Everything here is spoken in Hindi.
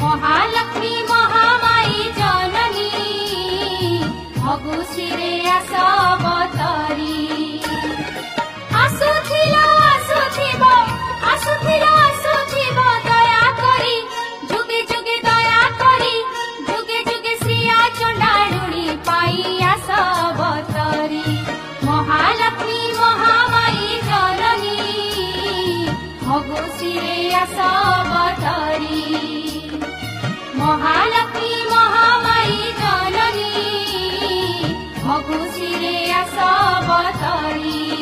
महालक्ष्मी महामाई जननी भगुसिरे आस अवतारी आसुथिब दया करी जुगे जुगे दया करी जुगे जुगे श्रिया चंडालुणी पाई आस अवतारी महालक्ष्मी महामाई जननी भगुसिरे आस अवतारी महालक्ष्मी महामाई जननी भगुसिरे आस अवतारी।